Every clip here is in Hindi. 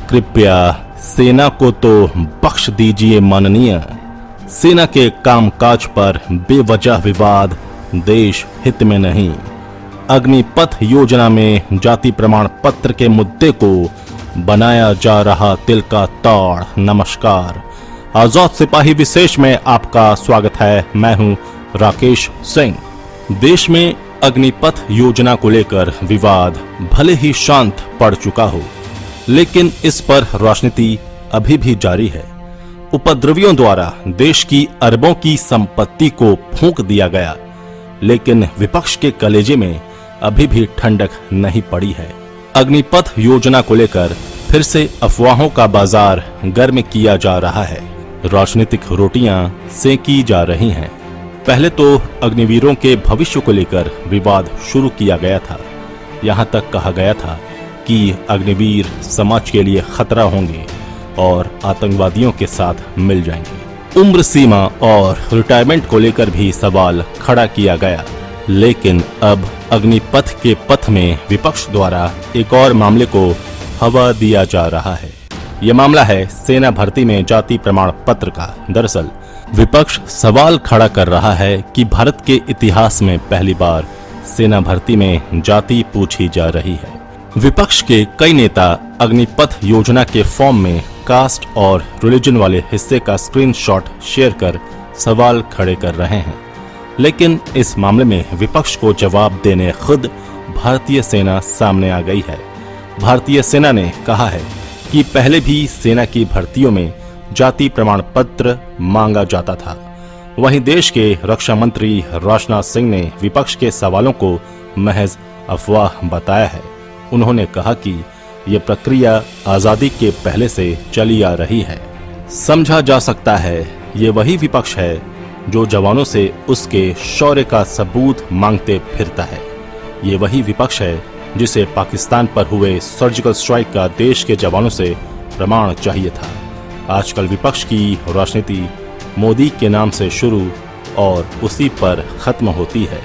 कृपया सेना को तो बख्श दीजिए माननीय। सेना के कामकाज पर बेवजह विवाद देश हित में नहीं। अग्निपथ योजना में जाति प्रमाण पत्र के मुद्दे को बनाया जा रहा तिल का ताड़। नमस्कार, आजाद सिपाही विशेष में आपका स्वागत है। मैं हूं राकेश सिंह। देश में अग्निपथ योजना को लेकर विवाद भले ही शांत पड़ चुका हो, लेकिन इस पर राजनीति अभी भी जारी है। उपद्रवियों द्वारा देश की अरबों की संपत्ति को फूंक दिया गया, लेकिन विपक्ष के कलेजे में अभी भी ठंडक नहीं पड़ी है। अग्निपथ योजना को लेकर फिर से अफवाहों का बाजार गर्म किया जा रहा है। राजनीतिक रोटियां सेकी जा रही हैं। पहले तो अग्निवीरों के भविष्य को लेकर विवाद शुरू किया गया था। यहां तक कहा गया था कि अग्निवीर समाज के लिए खतरा होंगे और आतंकवादियों के साथ मिल जाएंगे। उम्र सीमा और रिटायरमेंट को लेकर भी सवाल खड़ा किया गया, लेकिन अब अग्निपथ के पथ में विपक्ष द्वारा एक और मामले को हवा दिया जा रहा है। यह मामला है सेना भर्ती में जाति प्रमाण पत्र का। दरअसल विपक्ष सवाल खड़ा कर रहा है कि भारत के इतिहास में पहली बार सेना भर्ती में जाति पूछी जा रही है। विपक्ष के कई नेता अग्निपथ योजना के फॉर्म में कास्ट और रिलीजन वाले हिस्से का स्क्रीनशॉट शेयर कर सवाल खड़े कर रहे हैं, लेकिन इस मामले में विपक्ष को जवाब देने खुद भारतीय सेना सामने आ गई है। भारतीय सेना ने कहा है कि पहले भी सेना की भर्तियों में जाति प्रमाण पत्र मांगा जाता था। वहीं देश के रक्षा मंत्री राजनाथ सिंह ने विपक्ष के सवालों को महज अफवाह बताया है। उन्होंने कहा कि यह प्रक्रिया आजादी के पहले से चली आ रही है। समझा जा सकता है ये वही विपक्ष है जो जवानों से उसके शौर्य का सबूत मांगते फिरता है। ये वही विपक्ष है जिसे पाकिस्तान पर हुए सर्जिकल स्ट्राइक का देश के जवानों से प्रमाण चाहिए था। आजकल विपक्ष की राजनीति मोदी के नाम से शुरू और उसी पर खत्म होती है।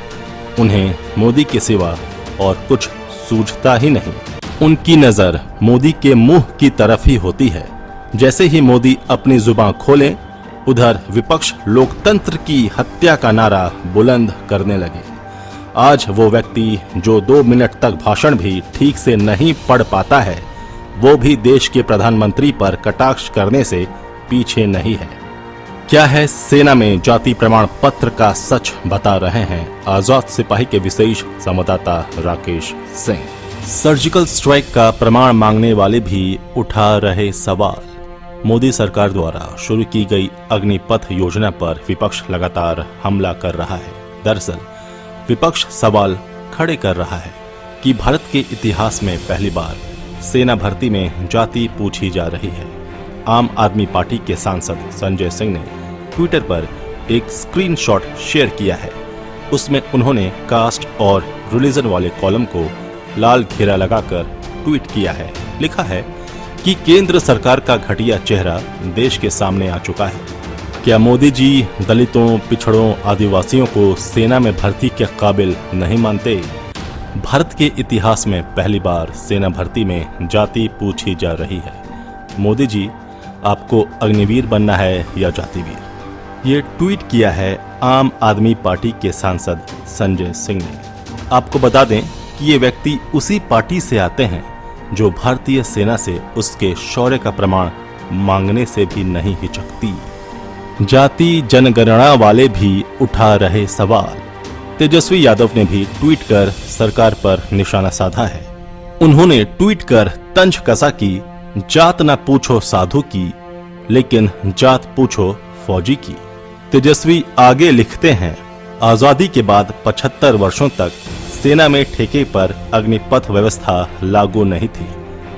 उन्हें मोदी के सिवा और कुछ सूझता ही नहीं। उनकी नजर मोदी के मुंह की तरफ ही होती है। जैसे ही मोदी अपनी जुबान खोले, उधर विपक्ष लोकतंत्र की हत्या का नारा बुलंद करने लगे। आज वो व्यक्ति जो 2 मिनट तक भाषण भी ठीक से नहीं पढ़ पाता है, वो भी देश के प्रधानमंत्री पर कटाक्ष करने से पीछे नहीं है। क्या है सेना में जाति प्रमाण पत्र का सच, बता रहे हैं आजाद सिपाही के विशेष संवाददाता राकेश सिंह। सर्जिकल स्ट्राइक का प्रमाण मांगने वाले भी उठा रहे सवाल। मोदी सरकार द्वारा शुरू की गई अग्निपथ योजना पर विपक्ष लगातार हमला कर रहा है। दरअसल विपक्ष सवाल खड़े कर रहा है कि भारत के इतिहास में पहली बार सेना भर्ती में जाति पूछी जा रही है। आम आदमी पार्टी के सांसद संजय सिंह ने ट्विटर पर एक स्क्रीनशॉट शेयर किया है। उसमें उन्होंने कास्ट और रिलीजन वाले कॉलम को लाल घेरा लगाकर ट्वीट किया है। लिखा है कि केंद्र सरकार का घटिया चेहरा देश के सामने आ चुका है। क्या मोदी जी दलितों, पिछड़ों, आदिवासियों को सेना में भर्ती के काबिल नहीं मानते? भारत के इतिहास में पहली बार सेना भर्ती में जाति पूछी जा रही है। मोदी जी, आपको अग्निवीर बनना है या जातिवीर? ये ट्वीट किया है आम आदमी पार्टी के सांसद संजय सिंह ने। आपको बता दें कि ये व्यक्ति उसी पार्टी से आते हैं जो भारतीय सेना से उसके शौर्य का प्रमाण मांगने से भी नहीं हिचकती। जाति जनगणना वाले भी उठा रहे सवाल। तेजस्वी यादव ने भी ट्वीट कर सरकार पर निशाना साधा है। उन्होंने ट्वीट कर तंज कसा कि जात न पूछो साधु की, लेकिन जात पूछो फौजी की। तेजस्वी आगे लिखते हैं, आजादी के बाद 75 वर्षों तक सेना में ठेके पर अग्निपथ व्यवस्था लागू नहीं थी।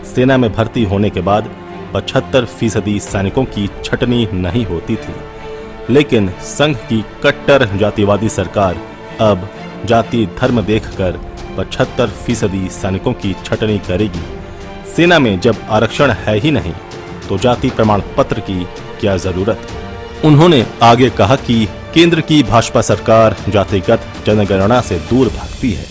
सेना में भर्ती होने के बाद 75% सैनिकों की छटनी नहीं होती थी, लेकिन संघ की कट्टर जातिवादी सरकार अब जाति धर्म देखकर 75% सैनिकों की छटनी करेगी। सेना में जब आरक्षण है ही नहीं तो जाति प्रमाण पत्र की क्या जरूरत? उन्होंने आगे कहा कि केंद्र की भाजपा सरकार जातिगत जनगणना से दूर भागती है,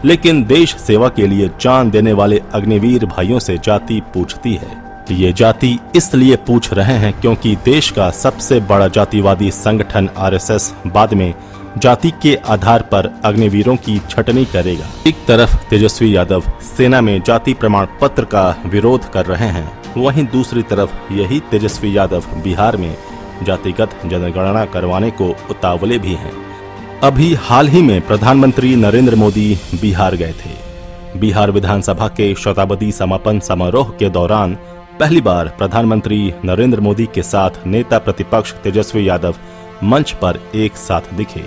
लेकिन देश सेवा के लिए जान देने वाले अग्निवीर भाइयों से जाति पूछती है। ये जाति इसलिए पूछ रहे हैं क्योंकि देश का सबसे बड़ा जातिवादी संगठन आरएसएस बाद में जाति के आधार पर अग्निवीरों की छटनी करेगा। एक तरफ तेजस्वी यादव सेना में जाति प्रमाण पत्र का विरोध कर रहे हैं, वहीं दूसरी तरफ यही तेजस्वी यादव बिहार में जातिगत जनगणना करवाने को उतावले भी हैं। अभी हाल ही में प्रधानमंत्री नरेंद्र मोदी बिहार गए थे। बिहार विधानसभा के शताब्दी समापन समारोह के दौरान पहली बार प्रधानमंत्री नरेंद्र मोदी के साथ नेता प्रतिपक्ष तेजस्वी यादव मंच पर एक साथ दिखे।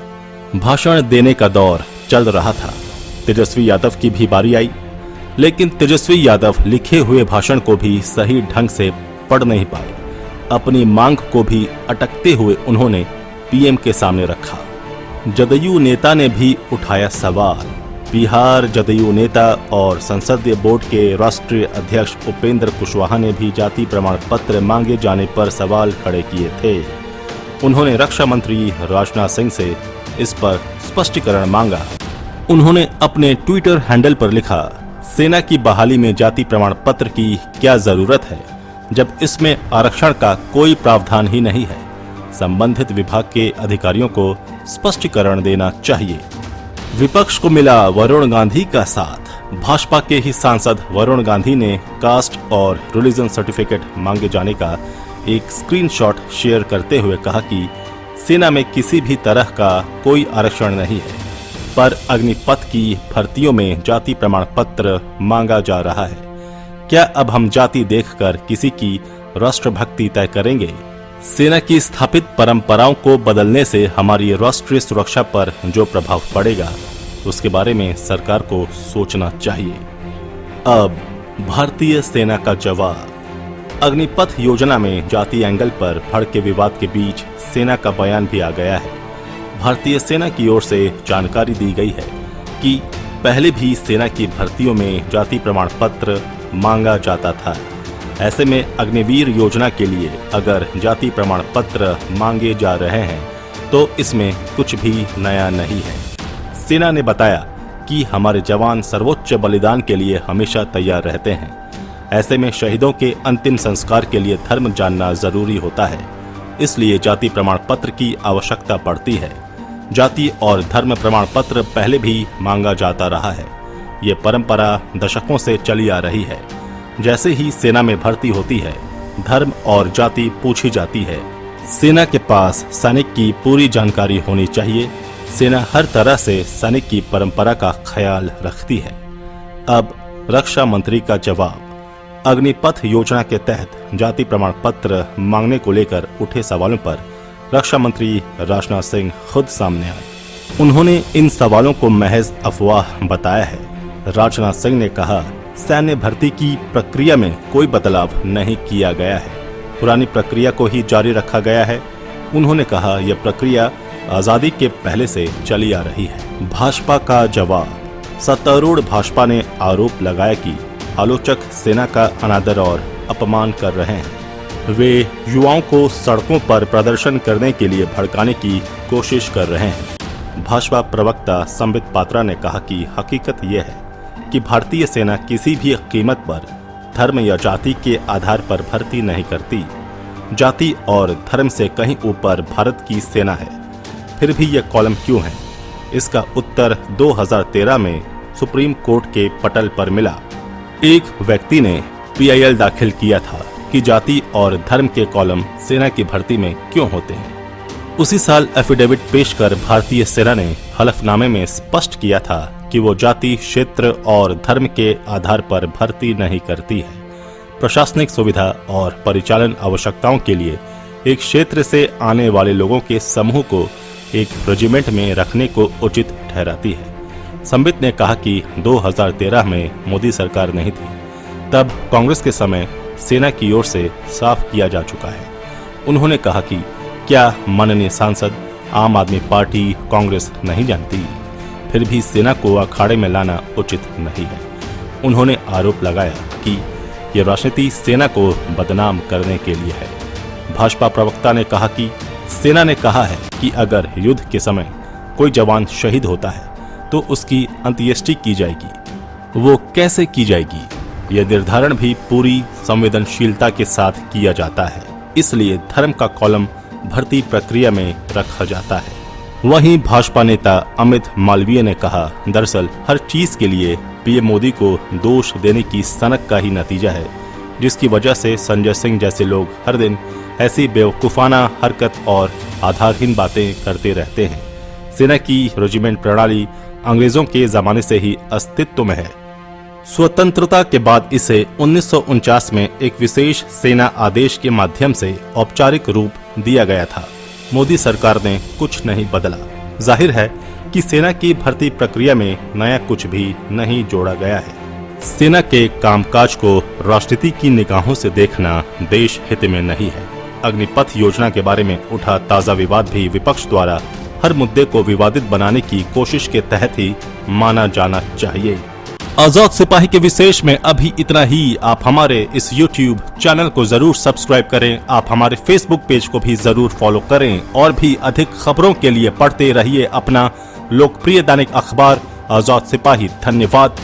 भाषण देने का दौर चल रहा था। तेजस्वी यादव की भी बारी आई, लेकिन तेजस्वी यादव लिखे हुए भाषण को भी सही ढंग से पढ़ नहीं पाए। अपनी मांग को भी अटकते हुए उन्होंने पीएम के सामने रखा। जदयू नेता ने भी उठाया सवाल। बिहार जदयू नेता और संसदीय बोर्ड के राष्ट्रीय अध्यक्ष उपेंद्र कुशवाहा ने भी जाति प्रमाण पत्र मांगे जाने पर सवाल खड़े किए थे। उन्होंने रक्षा मंत्री राजनाथ सिंह से इस पर स्पष्टीकरण मांगा। उन्होंने अपने ट्विटर हैंडल पर लिखा, सेना की बहाली में जाति प्रमाण पत्र की क्या जरूरत है जब इसमें आरक्षण का कोई प्रावधान ही नहीं है। संबंधित विभाग के अधिकारियों को स्पष्टीकरण देना चाहिए। विपक्ष को मिला वरुण गांधी का साथ। भाजपा के ही सांसद वरुण गांधी ने कास्ट और रिलीजन सर्टिफिकेट मांगे जाने का एक स्क्रीनशॉट शेयर करते हुए कहा कि सेना में किसी भी तरह का कोई आरक्षण नहीं है, पर अग्निपथ की भर्तियों में जाति प्रमाण पत्र मांगा जा रहा है। क्या अब हम जाति देखकर किसी की राष्ट्रभक्ति तय करेंगे? सेना की स्थापित परंपराओं को बदलने से हमारी राष्ट्रीय सुरक्षा पर जो प्रभाव पड़ेगा उसके बारे में सरकार को सोचना चाहिए। अब भारतीय सेना का जवाब। अग्निपथ योजना में जाति एंगल पर भड़के विवाद के बीच सेना का बयान भी आ गया है। भारतीय सेना की ओर से जानकारी दी गई है कि पहले भी सेना की भर्तियों में जाति प्रमाण पत्र मांगा जाता था। ऐसे में अग्निवीर योजना के लिए अगर जाति प्रमाण पत्र मांगे जा रहे हैं तो इसमें कुछ भी नया नहीं है। सेना ने बताया कि हमारे जवान सर्वोच्च बलिदान के लिए हमेशा तैयार रहते हैं। ऐसे में शहीदों के अंतिम संस्कार के लिए धर्म जानना जरूरी होता है, इसलिए जाति प्रमाण पत्र की आवश्यकता पड़ती है। जाति और धर्म प्रमाण पत्र पहले भी मांगा जाता रहा है। ये परंपरा दशकों से चली आ रही है। जैसे ही सेना में भर्ती होती है, धर्म और जाति पूछी जाती है। सेना के पास सैनिक की पूरी जानकारी होनी चाहिए। सेना हर तरह से सैनिक की परंपरा का ख्याल रखती है। अब रक्षा मंत्री का जवाब। अग्निपथ योजना के तहत जाति प्रमाण पत्र मांगने को लेकर उठे सवालों पर रक्षा मंत्री राजनाथ सिंह खुद सामने आए। उन्होंने इन सवालों को महज अफवाह बताया है। राजनाथ सिंह ने कहा, सैन्य भर्ती की प्रक्रिया में कोई बदलाव नहीं किया गया है, पुरानी प्रक्रिया को ही जारी रखा गया है। उन्होंने कहा, यह प्रक्रिया आजादी के पहले से चली आ रही है। भाजपा का जवाब। सत्तारूढ़ भाजपा ने आरोप लगाया कि आलोचक सेना का अनादर और अपमान कर रहे हैं। वे युवाओं को सड़कों पर प्रदर्शन करने के लिए भड़काने की कोशिश कर रहे हैं। भाजपा प्रवक्ता संबित पात्रा ने कहा कि हकीकत यह है कि भारतीय सेना किसी भी कीमत पर धर्म या जाति के आधार पर भर्ती नहीं करती। जाति और धर्म से कहीं ऊपर भारत की सेना है। फिर भी यह कॉलम क्यों है? इसका उत्तर 2013 में सुप्रीम कोर्ट के पटल पर मिला। एक व्यक्ति ने PIL दाखिल किया था कि जाति और धर्म के कॉलम सेना की भर्ती में क्यों होते हैं। उसी साल एफिडेविट पेश कर भारतीय सेना ने हलफनामे में स्पष्ट किया था कि वो जाति, क्षेत्र और धर्म के आधार पर भर्ती नहीं करती है। प्रशासनिक सुविधा और परिचालन आवश्यकताओं के लिए एक क्षेत्र से आने वाले लोगों के समूह को एक रेजिमेंट में रखने को उचित ठहराती है। संबित ने कहा कि 2013 में मोदी सरकार नहीं थी, तब कांग्रेस के समय सेना की ओर से साफ किया जा चुका है। उन्होंने कहा कि क्या माननीय सांसद आम आदमी पार्टी कांग्रेस नहीं जानती? फिर भी सेना को अखाड़े में लाना उचित नहीं है। उन्होंने आरोप लगाया कि ये राजनीति सेना को बदनाम करने के लिए है। भाजपा प्रवक्ता ने कहा कि सेना ने कहा है कि अगर युद्ध के समय कोई जवान शहीद होता है तो उसकी अंत्येष्टि की जाएगी। वो कैसे की जाएगी? यह निर्धारण भी पूरी संवेदनशीलता के साथ किया जाता है, इसलिए धर्म का कॉलम भर्ती प्रक्रिया में रखा जाता है। वहीं भाजपा नेता अमित मालवीय ने कहा, दरअसल हर चीज के लिए पीएम मोदी को दोष देने की सनक का ही नतीजा है, जिसकी वजह से संजय सिंह जैसे लोग हर दिन ऐसी बेवकूफाना हरकत और आधारहीन बातें करते रहते हैं। सेना की रेजिमेंट प्रणाली अंग्रेजों के जमाने से ही अस्तित्व में है। स्वतंत्रता के बाद इसे 1949 में एक विशेष सेना आदेश के माध्यम से औपचारिक रूप दिया गया था। मोदी सरकार ने कुछ नहीं बदला। जाहिर है कि सेना की भर्ती प्रक्रिया में नया कुछ भी नहीं जोड़ा गया है। सेना के कामकाज को राजनीति की निगाहों से देखना देश हित में नहीं है। अग्निपथ योजना के बारे में उठा ताजा विवाद भी विपक्ष द्वारा हर मुद्दे को विवादित बनाने की कोशिश के तहत ही माना जाना चाहिए। आजाद सिपाही के विशेष में अभी इतना ही। आप हमारे इस YouTube चैनल को जरूर सब्सक्राइब करें। आप हमारे Facebook पेज को भी जरूर फॉलो करें और भी अधिक खबरों के लिए पढ़ते रहिए अपना लोकप्रिय दैनिक अखबार आजाद सिपाही। धन्यवाद।